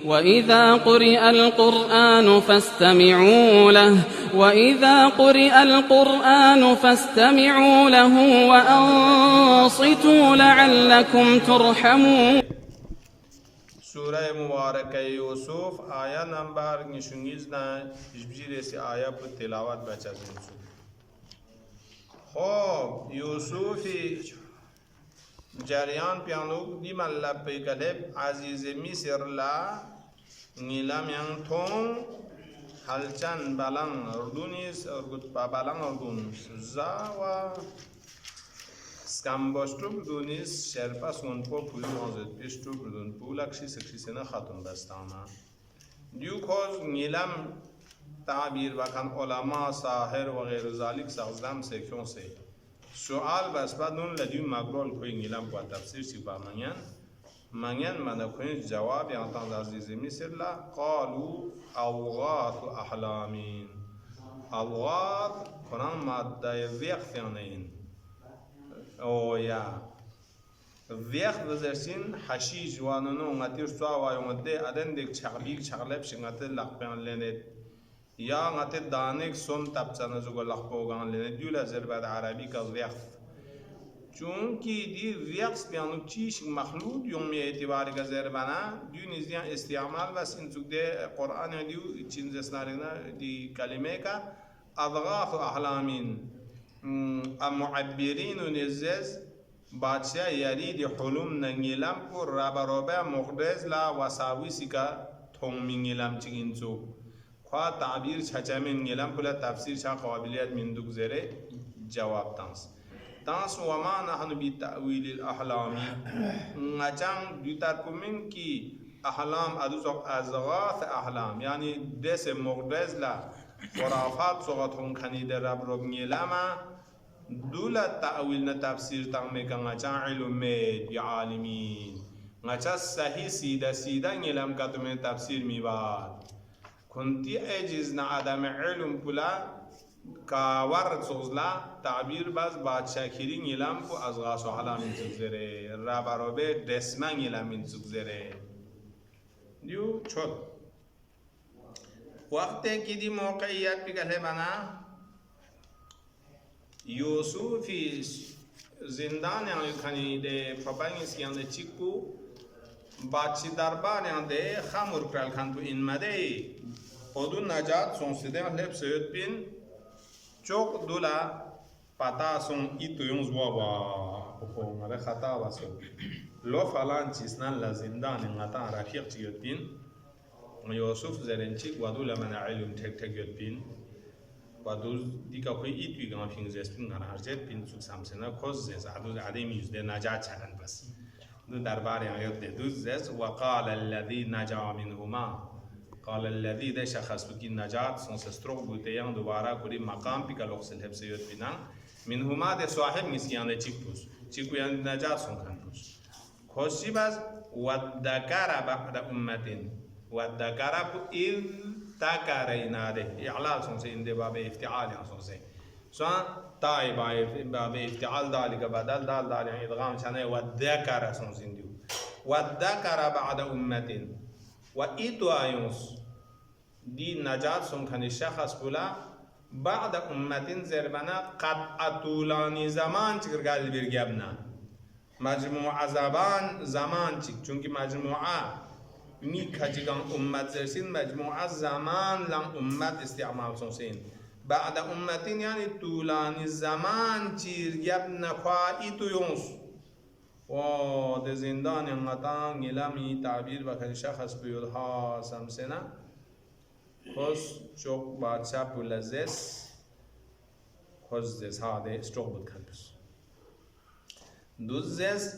وإذا قرئ القرآن فاستمعوا له وأنصتوا لعلكم ترحمون. سورة مباركة يوسف آية نمبر نشونيزنا جبجيرسي آية بالتلاوات بچازين. خب يوسف جریان پیانوک دی من لپی کلب عزیز مصر لا نیلم ینگ تون هلچن بلن اردونیس ارگوت با بلن اردونیس زاوا سکمباشتوب دونیس شرپا سونپو پولی مازد پیشتوب دون پولکشی سکشیسنا خاتون بستانا دیو کوز نیلم تعبیر بکن علماء ساحر و غیر ذالک سازدم سکیون سے سؤال بس بعد اون لدیو مقبول کوئی نیلم با تفسیر سیپا منین من کوئی جواب یانتان عزیز مصر لا قالوا اوغاث احلامین اوغاث کنان ماده ویخ فیانین او یا ویخ بزرسین حشیش وانونو نتیر سوا وایونده ادن دیک چغلب شنگت لقبیان لینید یا نت دانک سون تبصنا زوج لخبوغان لنا دولا زربات عربي كالويخ چونكي دي ويخس بيانو تشيش مخلوط يوم اعتبار كزربانا ديو نزيان استعمال بس انزوج ده قرآن ديو تشين زسنارنا دي كلمة كا أضغاث أحلامين المعبرين ونزز بادشاہ يريد حلم ننجلم كو رابا مقدس لا وساويسي كا تون منجلم تشينزو خواہ تعبیر چھچامن نیلم پلا تفسیر چھا قابلیت من دوک زیرے جواب تانس وما نحن بتأویل الاحلام نچان دیتر کمین کی احلام ادوزق ازغاث احلام یعنی دس مقدس لا خرافات صغت هم کنید رب رب نیلم دولا تأویل نتفسیر تنمی که نچان علم بعالمین نچان صحیح سیده نیلم کتومن تفسیر میباد كنتي أجز عدم علم بلا كوارد سوزلا تعبير بس بعد شاكرين يلام كو أزغاس وحلا من سوزره رابروبه دسمان يلام من سوزره ديو چود وقت كدي موقعيات بكله بنا يوسف في زندان يعني كاني ده پروپانگیس که انده چیکو بادشی دربار انده خمر کرال کن تو این مده خودون نجات سون سیده لب سید بین چوک دولا پتا سون ایتو یونز وابا مره خطا باسو لو فلان چیزنان لزندان انغتا رفیق چیت بین یوسف زرنچیک و دولا من علم تک یت بین و دوز دیگه کوی ایتوی گام فینگز اسپین گان هرجت بین سوک سامسنا کوز زز عدوز عدیم یوزده نجات چکن بس دو درباره آیات دوز زز وقال الذي نجا منهما قال الذي ده شخص بکی نجات سونس استروق بوده یان دوباره کوری مقام پی کلوخ سلحب سیوت بینن منهما ده صاحب مسکیان ده چیکو یان نجات سون کن پوس خوشی باز ودکر بعد امتین ودکر بو اذ تکرینا ده اعلال سونس این ده باب افتعال یان سونس سوان تای باب افتعال دالی که بدل دال یان ادغام چنه ودکر سونس این دیو ودکر بعد امتین و ایتو آیونس دی نجات سون کنی شخص بولا بعد امتین زربنا قد اطولانی زمان چکر گل برگبنا مجموعه زمان چک چونکه مجموعه می کجگان امت زرسین مجموعه زمان لن امت استعمال سونسین بعد امتین یعنی طولانی زمان چیرگبنا خواه ایتو یونس و ده زندان انقطان نیلامی تعبیر بکن شخص بیودها سمسنا خوز چوک بادشاہ پولزس خوز زس ها ده استروک بود کن بس دوز زس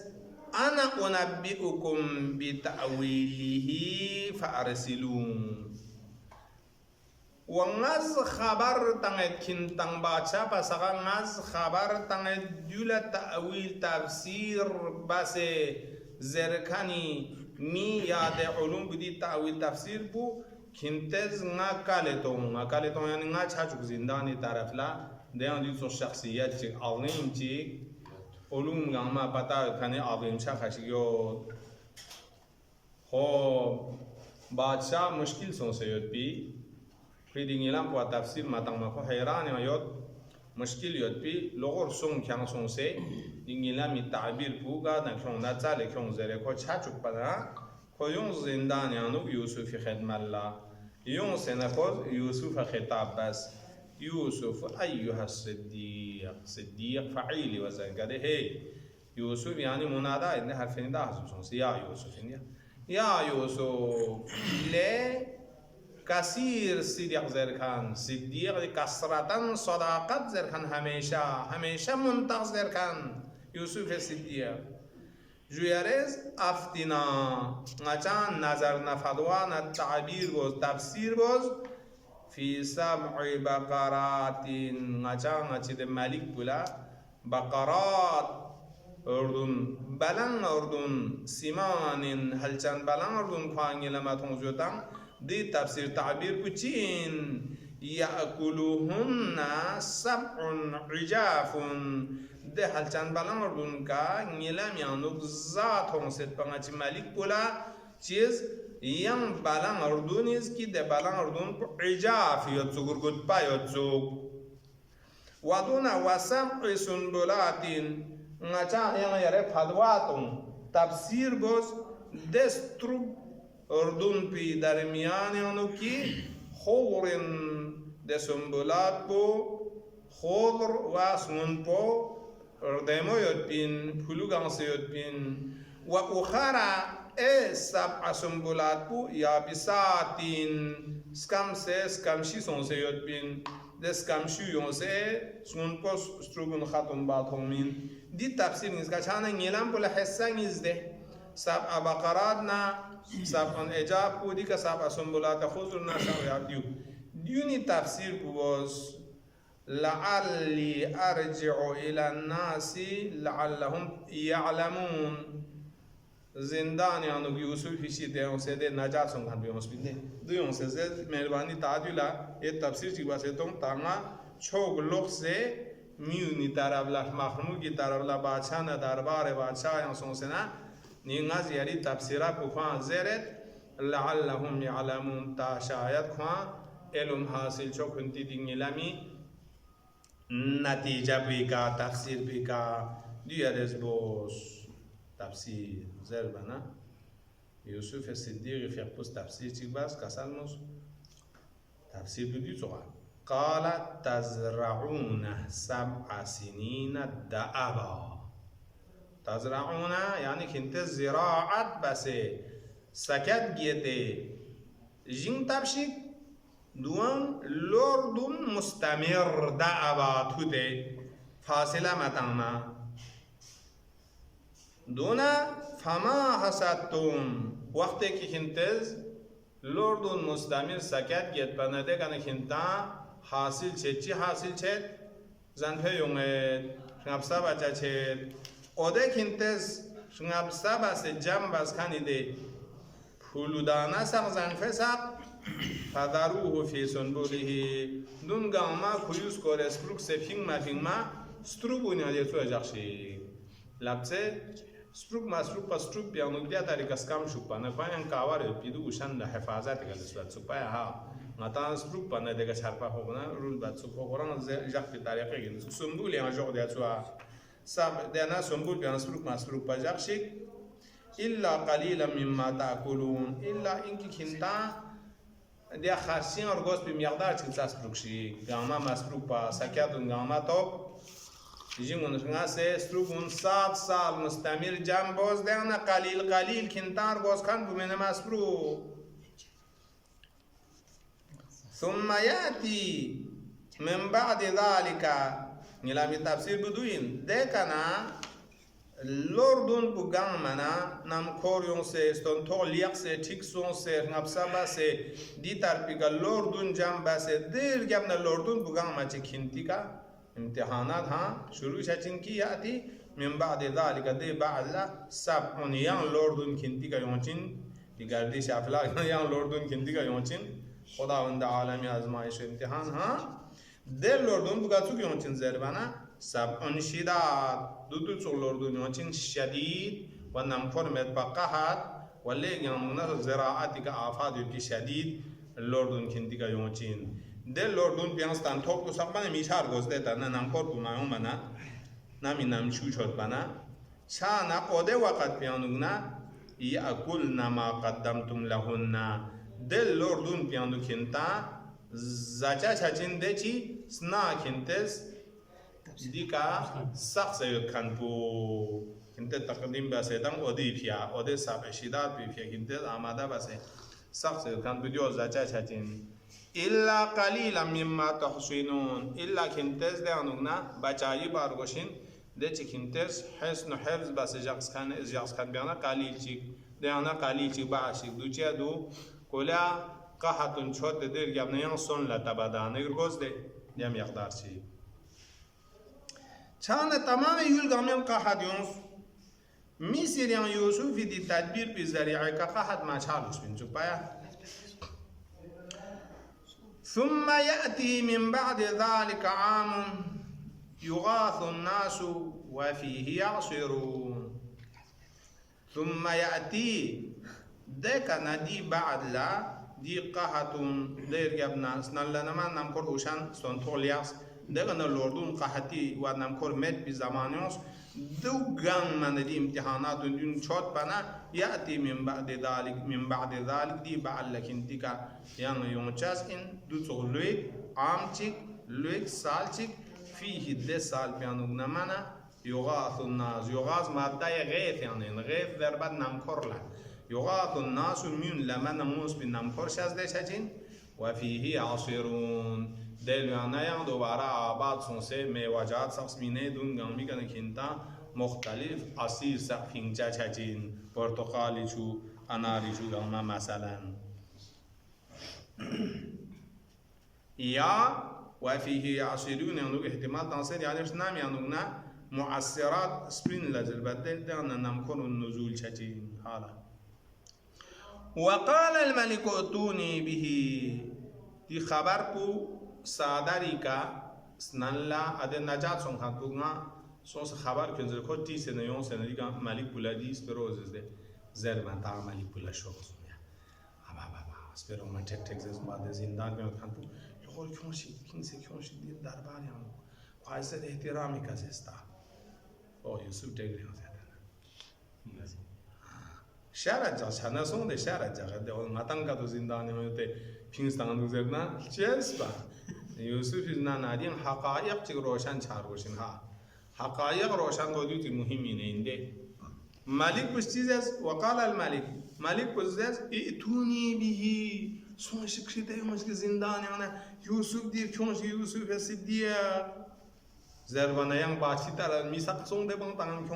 انا انبئكم بتأويله فارسلون وناز خبر تنget kintang baca pasakan ngaz خبر تنget dula ta'wil tafsir base zerkani mi yade ulum budi ta'wil tafsir bu kintez ngakaleton yani ngachachuk zindani tarafla deyan di so shakhsiyat chik azim chik ulum gamma pata kane azim shakhash yo ho बादशाह मुश्किल सोंसे योत पी फिर इंगिलाम पवा तफसीर मतंग मको हैरान योत मुश्किल योत पी लोगोर सोंग ख्यांग सोंसे इंगिलाम ताबीर पूगा नख्यों नचा लेख्यों जरे को छाचुक पना को यों जिंदान यानु यूसुफ खिदमल्ला यों से नखोज यूसुफ खिताब बस यूसुफ अय्युहा सिद्दीक फ़ईल वज़न करे हे यूसुफ यानी मुनादा इतने हरफिन दा सोंसे या यूसुफ या यूसुफ ले कसीर सिद्दीक ज़रखान सिद्दीक कसरतन सदाकत ज़रखान हमेशा मुंतज़ ज़रखान यूसुफ सिद्दीक जुयरेज अफ्तिना नचान नजर नफदवा न ताबीर बोझ तफसीर बोझ फी सब'i बकरातिन नचान नचिद मलिक बुला बकरात उर्दून बलंग उर्दून सिमानिन हलचन बलंग उर्दून ख्वांगी लमा थोंजोतां दी तफसीर ताबीर कुचीन याकुलुहुन्ना सब'ुन इजाफुन दे हलचन बलंग उर्दून का नीलम यानुक ज़ात होंसेत पंगाची मालिक बोला चीज़ यंग बलंग उर्दून इस की दे बलंग उर्दून को इजाफ योत्सुक गुट पा योत्सुक वादुना वसब'i सुनबुलातिन ngaca yang yare fadwatum tafsir bos destrub urdun pi darmiyan yanu ki khawrin desumbulat po khawr wasmun po ردمو يدبين فلوغان سيدبين وأخرى سبع سنبلات بو يابساتين سكمشي سون سيدبين دسكمشي يونسي سون بوس ستروغن خاتم باتومين دي تفسير نزكا چانا نيلان بولا حسا نزده سبع بقراتنا سبع اجاب بو ديكا سبع سنبلات خضرنا سبع يابديو ديوني تفسير بوز لعلي أرجع إلى الناس لعلهم يعلمون زندان يعني يوسف في شيء ده وسيد نجار سونغان بيومس بينه دويون سيد مهرباني تعديلا ये तफसीर की बात है तुम तांगा छोग लोग से म्यूनी तारावला महमूद की तारावला बादशाह न दरबार बादशाह यहाँ सोंसे ना निगाज यारी तफसीरा पुखा ज़ेरत लअल्लहुम यअलमून ता शायद खुआ इल्म हासिल चो खुंती दिंगिलामी नतीजा बिका तफसीर बिका दियारेस बोस तफसीर ज़रबना यूसुफ सिद्दीक फिक्पुस तफसीर चिकबास कसालमुस तफसीर बिदी चुका قال تزرعون 7 سنين دأبا تزرعون يعني كنت زراعة بس سكت جيتي جين تبشيك دوان لوردون مستمر دأبا تودي فاصلة متانا دونا فما حسدتم وقت كي كنتز لوردون مستمر سكت جيت بنده كان كنتا حاصل چه حاصل چه زن په یومه شنابسا بچا چه اوده کینتس شنابسا بس جام بس کنیده پولودانا سق زن فسق فداروه فی سنبوله دون گاما کویوس کور اسپروک سفینگ ما ستروک بنیادی تو اجاخشی لبسه ستروک مسروک پس ستروک بیانو دیا طریقه اسکام شوپا نپاین کاوار پیدو وشان حفاظت گلسوات سپای ها نتان سپروک پنه دیگه شرپا خوبنا رول بات سپا خوران جاک پی طریقه گین سنبول یا جوق دیا تو سب دینا سنبول بیان سپروک مسروک پا جاک شیک إلا قليلا مما تأكلون إلا إنك كنتا دیا خرسين أرجوز بمقدار تلساس بروكشي جاما مسروك با سكياتون جاما توب يجيون شناسة سروكون سال مستمر جنبوز دهنا قليل كنتا أرجوز كان بمن مسروك ثم يأتي من بعد ذلك نلامي تفسير بدوين دكنا لوردون بوغان منا نام كوريون سي ستون توليق سي تيكسون سي نابسابا سي ديتار بيغا لوردون جامبا سي دير جامنا لوردون بوغان ما تشكينتيكا امتحانات ها شروع شاتينكي يأتي من بعد ذلك دي بعد سبعون يان لوردون كنتيكا يونچين دي گردي شافلا يان لوردون كنتيكا يونچين خداوند عالمي آزمائش امتحان ها دل لوردون بوغاتسو يونچين زربانا سبعون شداد دوتو لوردون يونچين شديد ونمفر متبقاهات ولكن يوم زراعتك آفات شديد الأردن كنتك يومين ده الأردن بيانستان توك سبحان ميشار غزده تنا نامكور بمايوم بنا نامي نامشو شود بنا شانا قده وقت بيانونا يأكل ما قدمتم لهن ده الأردن بيانو كنتا زاچا چاچين دچي سنا كنتس ديكا سخص يكنبو كنت تقديم بسيدان أودي فيها أودي سابشيدات بفيها كنت آماده بسي سخص يكنبو ديو زاچا چاچين إلا قليلا مما تحسنون إلا كنتس ده أنونا بچاي بارغوشين ده چي كنتس حسن حفظ بس جاقس كان بيانا قليل چي ده أنا قليل چي باشي دو چي دو كولا قاحتون شد دير يابنا ينصون لتبادا نيرغوز ده يام يقدار چي چان تمام يول غامين قاحت يونس ميسير يان يوسف دي تدبير بزريعه قاحت ما چالوش بين چوك بايا ثم يأتي من بعد ذلك عام يغاث الناس وفيه يعصرون ثم يأتي ديك ندي بعد لا دي قاحت دير يابنا سنان لنما نمكور وشان سنتولياس دغن الأردن قحطي ونمكور مد بزمانيوس دو غان من دي امتحانات دون شوت بنا يأتي من بعد ذلك دي بعد لكن تيكا يعني يونچاس ان دو تولوي عامتك لوك سالتك فيه دي سال بيانو نمانا يغاث الناس يغاث مادة غيث يعني غيث ضربات نمكور لا يغاث الناس من لما نموس بنمكور شاز دي شاجين وفيه يعصرون دل یانایان دوباره آباد سونسه میوجات سخت مینه دون گامی کنه کینتا مختلف عصیر سخت فینجا چاچین پرتقالی چو اناری چو گاما مثلا یا وفيه يعصرون يعني احتمال تنصير يعني نام يعني معصرات سبرين لازل بدل دعنا نمكن النزول چاچین حالا وقال الملك اتوني به دي خبر کو ساداری کا سنلا اد نجات سون خطونا سون خبر کنزل کو تی سنیون سنریگا ملک بولادی سپروز ده زر من تا ملک بولا شوز یا ابا سپرو من تک تک زس بعد زندان میں خطو یور کیونشی کینسه کیونشی دی دربار یان خاصه احترامی کا سستا او یوسف تگری هست شارع جا چنا سون ده شارع جا ده ماتان کا تو زندان میں تے پینستان دو زرنا چیرس با يوسف نادين حقائق روشن چارگوشن ها حقائق روشن گودیتی مهمی نینده ملك بستيزس وقال الملك ملك بستيزس ائتوني به سون شكشته يومش زندان يعني يوسف دير كونش يوسف الصديق زربانا yang باشي ترى ميثاق سون ده بان تان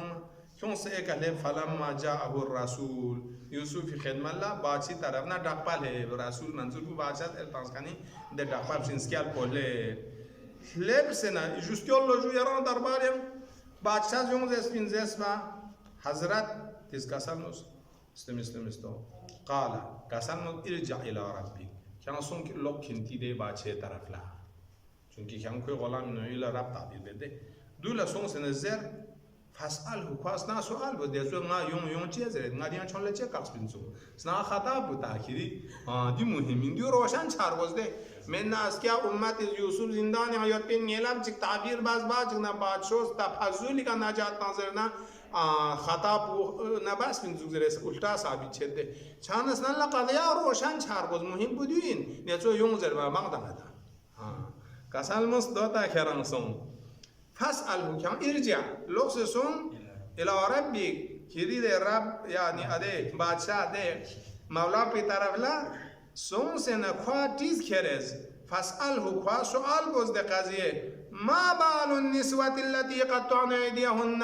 كون سيكله فلما جاءه الرسول يوسف في خدمة الله باشي طرفنا دقبال ہے رسول منظور کو باشات التانسکانی ده دقبال سینسکیال کوله لب سنا جوستیول لجو یاران درباریم باشات یوم زسپین زسما حضرت تیز کسانوس استمستو قال کسانو ارجع الى ربی کان سون کی لوک کنتی ده باشه طرف لا چونکی کان کوی غلام نو الى رب تعبیر بده دولا سون سنزر فاسأله كواس نا سؤال بدي أزور نا يوم تيزر نا ديان شون لچه كاس بنسو سنا خطاب بتاكيدي دي مهمين دي روشن چارگوز ده من ناس كيا أمة يوسف زندان حيات بين نيلام چك تعبير باز جنا بادشوز تفضلی کا نجات نظرنا خطاب نباس بنسو زرس الٹا ثابت چده چانس نلا قضية روشن چارگوز مهم بدوين نيچو يوم زر با مقدم دا كاسال مس دوتا كران سون فاسأله كم ارجع لوكسون إلى ربك كريد الرب يعني أده بادشاة ده مولا بيتعرف لا سون سنة قاتيز كرز فاسأله قا سؤال بوز ده قضية ما بال النسوة التي قطعن أيديهن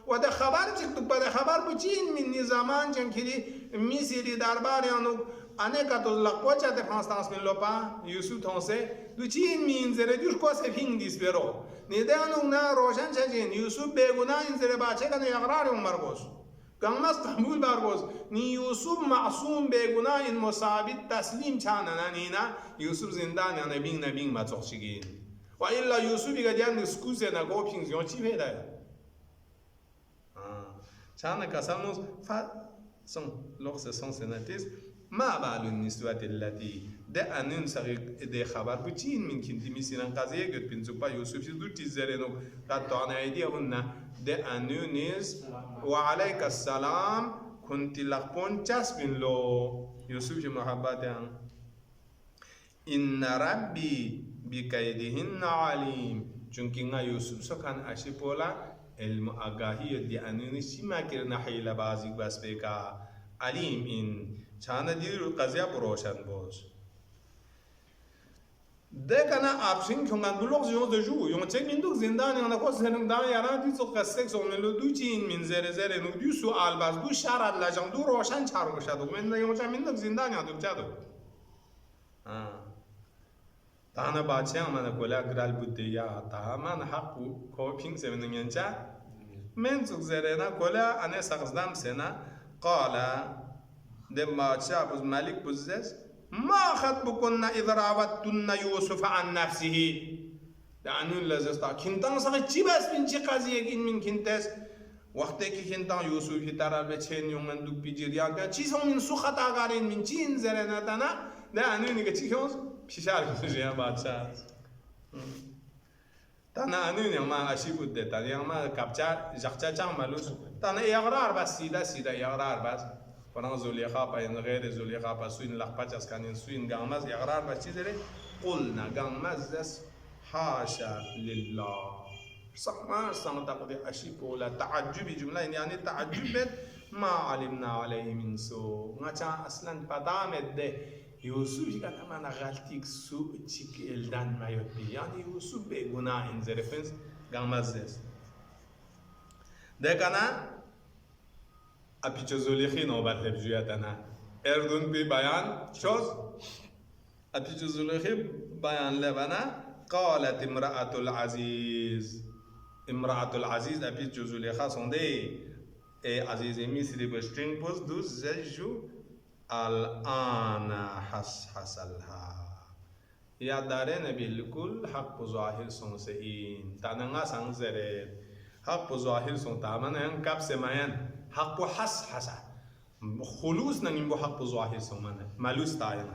وده خبر تكتب بده خبر بچين من نظامان جن كري ميسيري دربار يعني أنا كاتو لقوچا ده فرانستانس من لوبا يوسف تونسه دو چين مين زره دوش کو سفين ديس برو ندانو نا روشن چجين يوسف بيگونا این زره باچه کنه اقرار مرگوس گمس قبول برگوس ني يوسف معصوم بيگونا این مصابت تسلیم چانه نینا يوسف زندان يعني نبين ما تخشگين و الا يوسف گديان اسکوز نه گو پینزیون چی پیدا چانه کسانوس son لغة son سنتيس ما بال النسوة التي ده أنون سغي ده خبر بتشين من كنتي مسيران قضية قد بنزوبا يوسف يدو تزرينو قد تعنا أيديهن ده أنونيز وعليك السلام كنت لقبون تسبين لو يوسف محبتان إن ربي بكيدهن عليم چونكي يوسف سكان أشيبولا المؤغاهية دي أنوني شما كرنا حيلا بازيك بس بيكا عليم إن چانا دي قضية بروشن بوش ده كان أبشين كمان بلوغ جيون دجو يوم تك من دوك زندان أنا كوس هنم دان يارا دي تو قصة سومن لو دوتين من زر نو دو سؤال باز دو شارد لجان دو روشن چارو شادو من يوم تك من دوك زندان يا دوك جادو تانا بادشاہ مانا کولا گرال بوديا تا مان حقو كو بين سمن ينچا من زوك زرنا کولا أنا سقزدام سنا قال دم بادشاہ بز مالك بزز ما خطبكن إذا راودتن يوسف عن نفسه يعني لازستا كنتان سقي تشبس بين قضية من كنتس وقت كي كنتان يوسف يترى بتشين يوم من دوك بيجريا كان تشيسون من سخطا غارين من تشين زرنا تنا ده أنو نيجي تشيكونس بشار كذي بادشاہ تنا أنو نيجي ما أشي بود تنا ما كابتشار جاكتشا چام مالوس تنا يغرار بس سيدا يغرار بس فران زوليخا باين غير زوليخا بسوين لخباتش كانين سوين غامز يغرار بس چيزري قلنا غامز دس حاشا لله سما تقضي أشي بولا تعجب جملة يعني تعجب ما علمنا عليه من سوء ناچا أصلا بدامد ده يوسف كان أمانة غلطيك سوء تشيك إلدان ما يبي يعني يوسف بيغنا in the reference غامز دس ده كان أبي جزوليخي نوبات لبجوياتنا أردن ببيان شوز أبي جزوليخي بيان لبنا قالت امرأة العزيز أبي جزوليخا صندي عزيز مصري بشترين بوز دوز زجو الآن حصلها يا دارين بالكل حق ظاهر سنسئين تانغا سنزرين حق ظاهر سن تامن كاب سمايان حق حس خلوص نجيب حق ظاهر سن مالوس تاين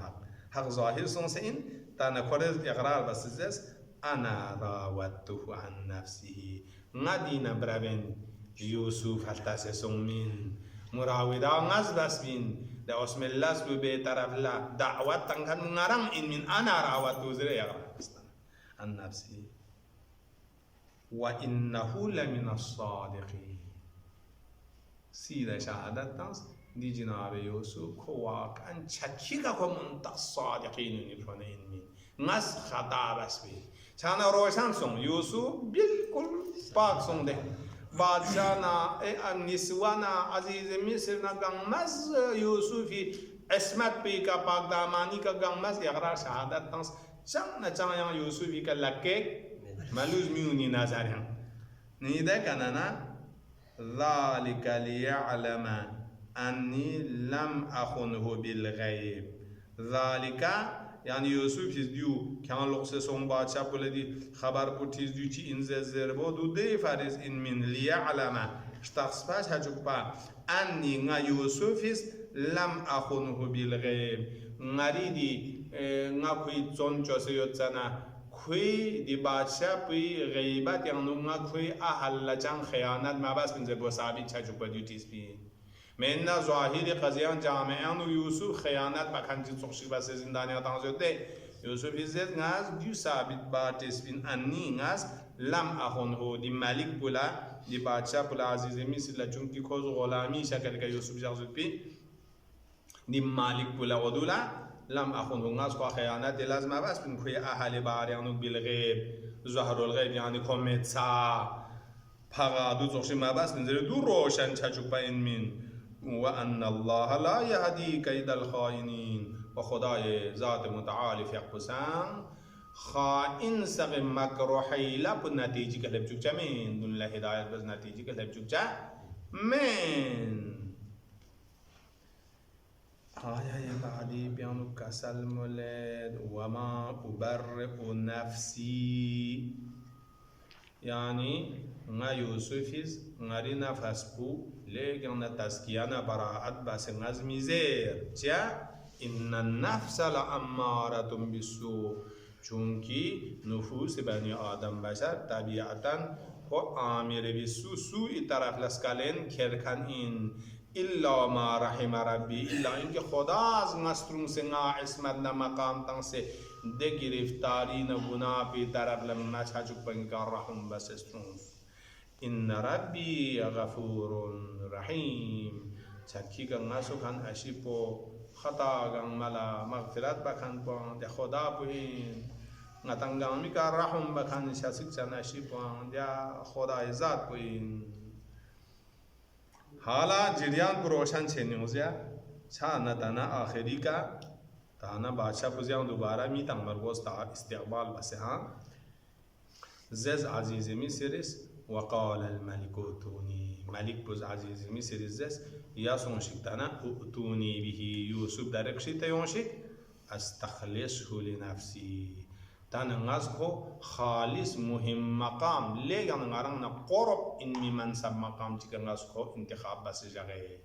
حق ظاهر سن سئين تانا كورز إقرار بس زس أنا راودته عن نفسه نادينا برابن يوسف حتى سسمين مراودا غاز بس بين ده اسم الله سبحانه طرف دعوة تنكن نرم إن من أنا راودته زري عن نفسه وإنه لمن الصادقين سيدة شهادة تنس دي جناب يوسف كوا كان شكيكا كمن الصادقين يفرنين من ناس خطا بس بي كان روشان سون يوسف بالكل باك سون ده بادشانا النسوانا عزيز مصر نغمز يوسف اسمت بيكا باك داماني كغمز يقرا شهادة تنس شان يوسف كلاكيك مالوز ميوني نازارين نيدا كاننا ذلك ليعلم أني لم أخنه بالغيب ذلك يعني يوسف يزديو كان لقصة سون بادشاہ بولدي خبر بوتيز ديو تي إنزل زربو دو دي فارس إن من ليعلم اشتخص باش هجوبا أني نا يوسف لم أخنه بالغيب نريدي نا كوي تون جوسيو تسانا كوي دي بادشاہ بي غيبات يعني نا كوي أهل لجان خيانات ما بس من زبو سابي هجوبا ديو تيز بي من ظاهر قضیان جامعان و یوسف خیانت بکنجی تخشی بس زندانی تانزده یوسف ایزد ناز دیو ثابت باتس بین انی ناز لم اخونه دی ملک بولا دی بادشاہ بولا عزیز مصر چونکی کوز غلامی شکل که یوسف جازد بی دی مالک بولا ودولا لم اخونه ناز خوا خیانت لازم بس بین کوی اهل باریانو بالغیب ظهر الغیب یعنی کومتسا پاگا دو تخشی ما بس بین زیر دو روشن چچوک با این من وأن الله لا يهدي كيد الخائنين وخداي ذات متعالي في قسام خائن سغ مكر حيلة بنتيجة كلب جوجا من دون الله هداية بس نتيجة كلب جوجا من آية بعدي بيانو كسل مولد وما أبرئ نفسي يعني نا يوسف ناري نفس بو لیکن تزکیه براعت بس نظمی زیر چیا؟ ان النفس لاماره بالسوء، چونکی نفوس بنی آدم بشر طبیعتا خو آمر بالسوء سوء طرف لسکالین کرکن این الا ما رحم ربی، الا اینکه خدا از مسترون سنگا عصمت مقام تن سے ده گرفتاری نه گناه پی طرف لما چاچو پنکار رحم بس استرون. ان ربی غفور رحیم، چکی گنگاسو کن اشیپو خطا گنگ ملا مغفرت بکن پان ده خدا پوین نتنگامی کا رحم بکن شاسک چن اشیپو ده خدا ذات پوین. حالا جریان کو روشن چه نیوزیا چھا نتنا آخری کا تانا بادشاہ پوزیاں دوبارہ می تنگ مرگوز تا استقبال بس ہاں زز عزیز می سرس وقال الملك ائتوني، ملك بوز عزيز مصر الزس يا سونشك تانا ائتوني به يوسف دركشي تيونشك استخلصه لنفسي، تانا نازكو خالص مهم مقام ليه نغارنا قرب ان منصب مقام تيكا نازكو انتخاب بس جاغي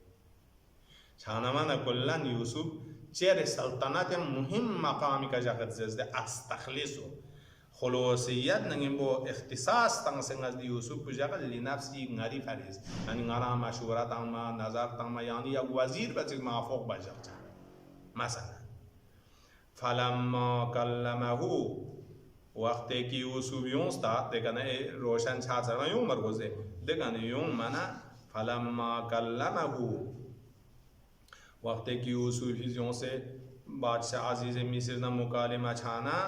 شانا مانا كلان يوسف چير سلطنات مهم مقامي کا جاغت زز استخلصه خلوصیت نگیم با اختصاص تنگ سنگز یوسف بجاگل لنفسی غری فریز یعنی غرا مشورت ما نظر تنگ یعنی یک وزیر بچه موافق بجاگ مثلا فلما کلمه وقتی که یوسف یونستا دیگه روشن چهار یون مرگوزه دیگه یون منا فلما کلمه وقتی که یوسف یونسه بادشاہ عزیز مصر نا مکالمه چانا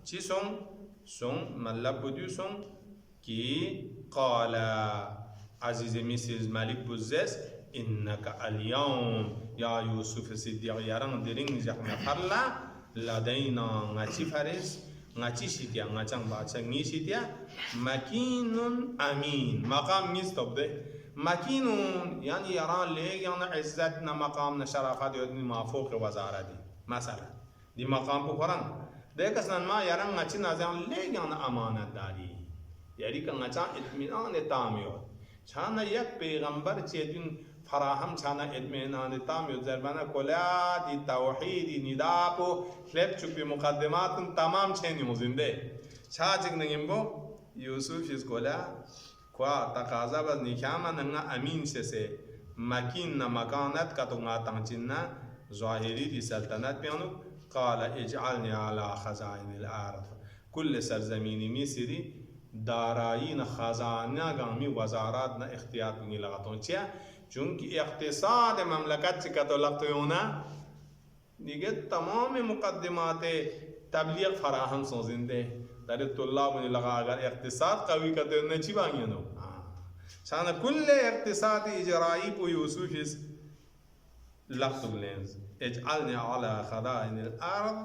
چی سون مطلب بودیو سون کی قال عزیز مصر ملک بوزس انک اليوم یا یوسف صدیق یاران درینگ جخم فرلا لدینا غچی فرس غچی شیتیا غچان بادشاہ نی شیتیا مکینون امین مقام میستوب ده مکینون یعنی یاران لیگ یعنی عزت نا مقام نا شرافت یعنی مافوق وزارتی مثلا دی مقام کو قرآن دیکھ سن ما یاران غچی نازیان لیگان امانت داری یاری که غچان اطمینان تامیود چانا یک پیغمبر چیدین فراهم چانا اطمینان تامیود زربانا کلا دی توحیدی نداپو خلب چوپی مقدمات تمام چینیو زنده چا چک نگیم بو یوسف از کلا کوا تقاضا بز نکاما نگا امین سے مکین مکانت کا تو غاتان چننا ظاهری دی سلطنت پیانو قال اجعلني على خزائن الارض، كل سرزمین مصری دارائین خزانہ گامی وزارات نہ اختیار بنی لگاتوں چیا چونکہ اقتصاد مملکت سے کتو لگتے ہونا دیگه تمام مقدمات تبلیغ فراہم سو زندے در طلاب بنی لگا اگر اقتصاد قوی کتے ہونا چی بانگی نو شانا کل اقتصاد اجرائی پو یوسف اس لفظ لینز اجعلني على خزائن الارض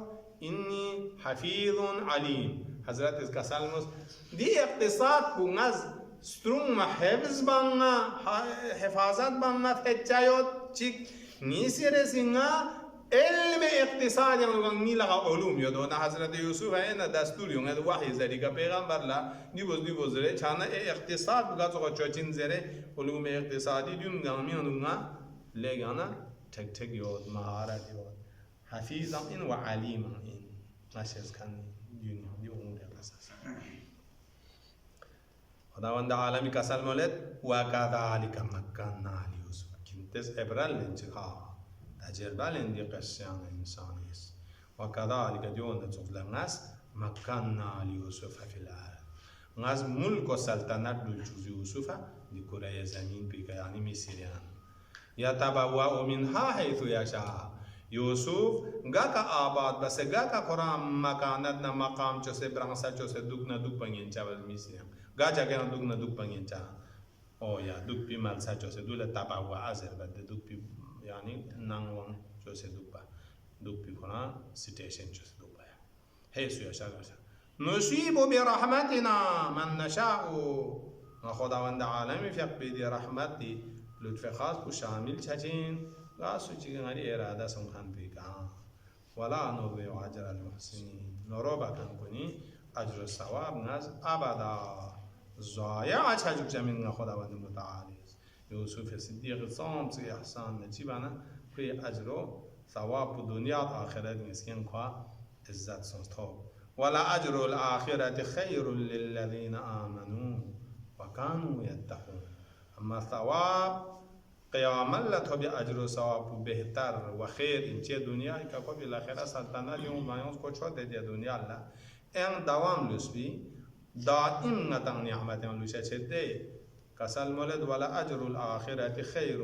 اني حفيظ عليم. حضرت اس کا سالموس دی اقتصاد کو نز سترون حفظ باننا حفاظت باننا فچایوت چیک نیسی رسینگا علم اقتصاد یعنی نی لگا علوم یادونا حضرت یوسف ہے نا دستور یونگ ہے وحی زری کا پیغمبر لا دیوز زره چانا اقتصاد بگا تو چوچین زره علوم اقتصادی دیون گامی انونگا لگانا تک تک یاد مهارت یاد حفیظم این و علیمم این نشست کن دنیا دی امور اساس خداوند عالمی کسل مولد و كذلك مكنا لیوسف کنتس ابرال انتقا تجربه لندی قشیان انسانیس و كذلك دیون تطلقناس مكنا لیوسف فی الارض ناز ملک و سلطنت دو چوز یوسف دی کره زمین پیکا یعنی میسیریان یتبوأ منها حیث یشاء یوسف گا کا آباد بس گا کا قرآن مکانت نہ مقام چو سے برانسا چو سے دک نہ دک پنگین چا بل میسیریان گا جا گیا دک نہ دک پنگین چا او یا دک پی ملسا چو سے دولت تبوأ ازر بد دک پی یعنی نانگوان چو سے دک پی قرآن سٹیشن چو سے دک پایا حیث یشاء نصیب برحمتنا من نشاء خداوند عالمی فیق بیدی رحمتی لطف خاص کو شامل چچین گاسو چیگناری اراده سمخان پیکا ولا نضيع اجر المحسنین نورو بکن کنی اجر ثواب نز ابدا ضایع چجوک زمین خداوند متعالی یوسف صدیق صام سے احسان میں چی بانا پری اجر و ثواب دنیا آخرت مسکین کو عزت سنستو ولا اجر الاخرت خیر للذین آمنوا وكانوا يتقون اما ثواب قیامت لتو بھی اجر و ثواب بہتر و خیر ان چه دنیا کا کو بالاخره سلطنت یوم مایوس کو چو دے دنیا اللہ ان دوام لسبی دائم نتن نعمت لوچه چده کسل مولد ولا اجر الاخرت خیر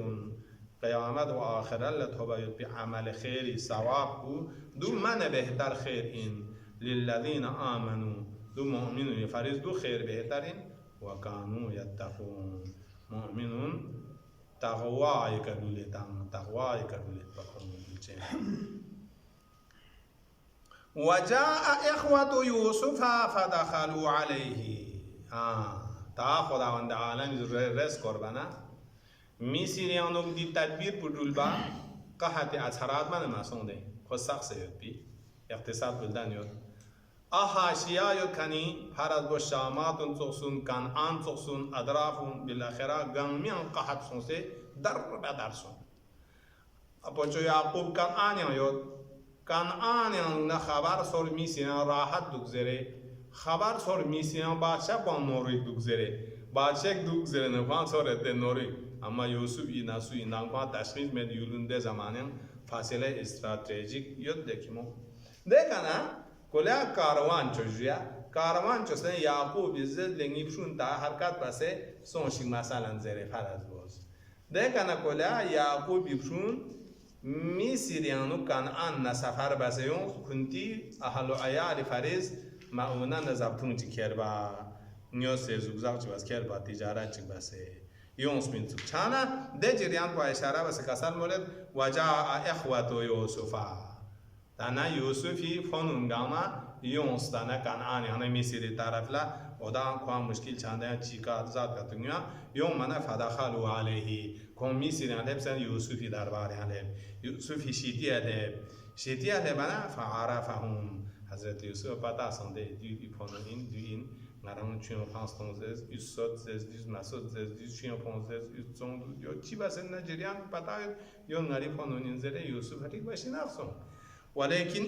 قیامت و آخرت لتو باید بی عمل خیری ثواب کو دو من بهتر خیر این للذین آمنوا دو مؤمنون فریض دو خیر بهترین و کانو یتقون مؤمنون تقوای کردولیتن تقوای کردولیت بخون وجاء إخوة يوسف فدخلوا عليه تا خداوند عالم رس قربانا میسیریانو دی تدبیر بودول با قحط اثرات من مسون ده خود سخت سید بی اقتصاد بلدن یود آهاشیا یود کنی هر از با شاماتون تقسون کنعان تقسون ادرافون بالاخره گمیان قحط سونسه در بدر سون اپا چو یعقوب کنعان یود کنعان نه خبر سر میسیان راحت دوگذره خبر سر میسیان بادشاه با نوری دوگذره بادشاه دوگذره نفان سر ات نوری اما یوسف این نسو این نگاه تشخیص میده یولنده زمانه فاصله استراتژیک یاد دکیمو دیگه کلا کاروان چجوریه کاروان چسته یعقوب زد لنگیبشون تا حرکت بسه سونشی مثلا زره فرض باز دیگه کلا یعقوب بیبشون میسیریانو کنعان نسافر بسیون کنتی اهل و عیال فریز معونا نزبطون چی کربا نیاز زوگزاق چی بس کربا تجارت چی بسه یونس من تو چانا ده جریان کو اشاره بس کسر مولد وجاء اخوة یوسفا دانا یوسفی فنون گاما یونس دانا کنعان یعنی میسیری طرف لا ودان کو مشکل چانده چیکا ذات کتنیا یوم منا فدخلوا علیه کم میسیریان لبسن یوسفی دربار علیه یوسفی شیتی علیه بنا فعرفهم حضرت یوسف پتا سنده دی پونین دی نرم چون پانستانزز یوسف دیز مسعود دیز چون پانزز یوسف یا چی بس نجریان پتا یا نری پونین زده یوسف هری باشی نفسم ولكن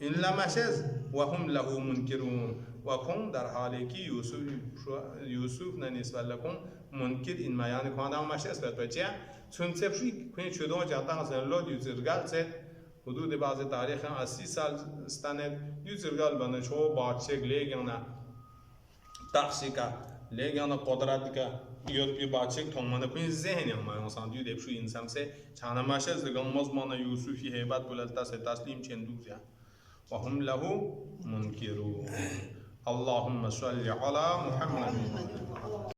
إن لا مشز وهم له منكرون وكم در حالی که یوسف نسبت لكم منکر این میان کاندام مشز بچه چون سفری کنی چودم جاتان از لود یوزرگال سد حدود بعض تاریخ 80 سال استند یوزرگال بنده شو بادشاه لیگانا تخشیکا لیگانا قدرت کا یود بی بادشاه تونمانه کنی ذهنی هم انسان دیو دبشو انسان سه چند مشز دیگه مزمان یوسفی هیبت بلند است تسلیم چندوزیا وهم له منكرون اللهم صل على محمد